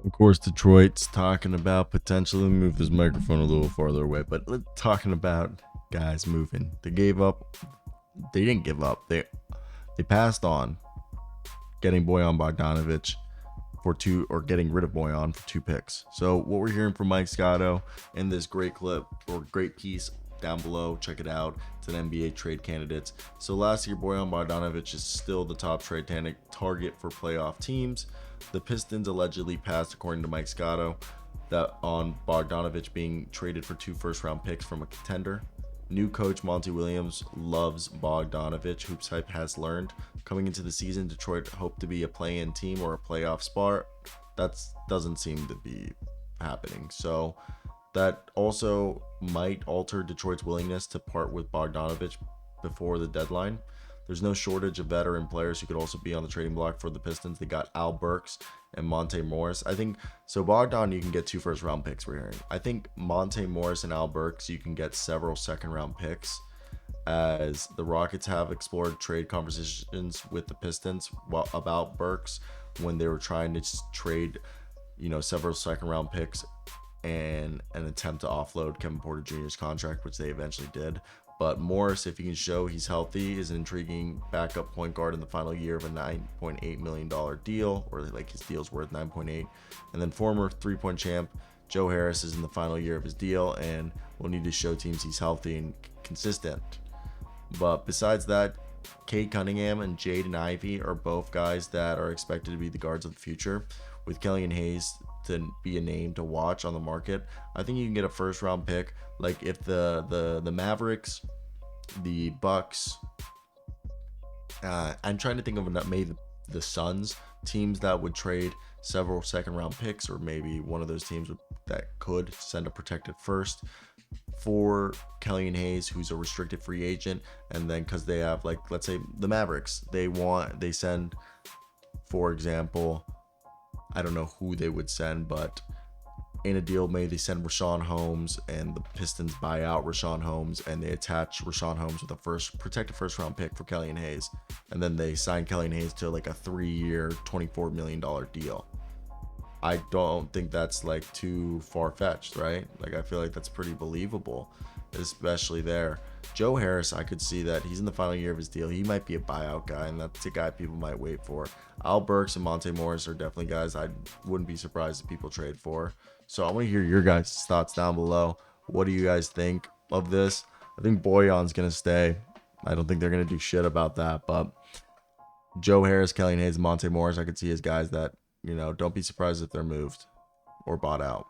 Of course, Detroit's talking about potentially move this microphone a little farther away, but talking about guys moving. They gave up. They didn't give up. They passed on getting Bojan Bogdanovic for two, or getting rid of Bojan for 2 picks. So what we're hearing from Mike Scotto in this great clip or great piece down below, check it out. It's an NBA trade candidates. So last year, Bojan Bogdanovic is still the top trade target for playoff teams. The Pistons allegedly passed, according to Mike Scotto, that on Bogdanovic being traded for 2 first-round picks from a contender. New coach Monty Williams loves Bogdanovic. HoopsHype has learned. Coming into the season, Detroit hoped to be a play-in team or a playoff spot. That doesn't seem to be happening. So that also might alter Detroit's willingness to part with Bogdanovic before the deadline. There's no shortage of veteran players who could also be on the trading block for the Pistons. They got Alec Burks and Monte Morris. I think so. Bogdan, you can get 2 first-round picks. We're hearing. I think Monte Morris and Alec Burks, you can get several second-round picks. As the Rockets have explored trade conversations with the Pistons about Burks when they were trying to trade, several second-round picks and an attempt to offload Kevin Porter Jr.'s contract, which they eventually did. But Morris, if he can show he's healthy, is an intriguing backup point guard in the final year of a $9.8 million deal, or like his deal's worth 9.8. And then former three-point champ Joe Harris is in the final year of his deal and will need to show teams he's healthy and consistent. But besides that, Cade Cunningham and Jaden Ivey are both guys that are expected to be the guards of the future, with Killian Hayes to be a name to watch on the market. I think you can get a first round pick. Like if the Mavericks, the Bucks, I'm trying to think of maybe the Suns, teams that would trade several second round picks, or maybe one of those teams that could send a protected first for Killian Hayes, who's a restricted free agent. And then because they have, like, let's say the Mavericks, they send, for example, I don't know who they would send, but in a deal, maybe they send Richaun Holmes and the Pistons buy out Richaun Holmes and they attach Richaun Holmes with a protected first round pick for Killian Hayes. And then they sign Killian Hayes to like a 3-year, $24 million deal. I don't think that's like too far-fetched, right? Like I feel like that's pretty believable, especially there. Joe Harris, I could see that he's in the final year of his deal. He might be a buyout guy, and that's a guy people might wait for. Al Burks and Monte Morris are definitely guys I wouldn't be surprised if people trade for. So I want to hear your guys' thoughts down below. What do you guys think of this? I think Bojan's going to stay. I don't think they're going to do shit about that. But Joe Harris, Killian Hayes, and Monte Morris, I could see as guys that, don't be surprised if they're moved or bought out.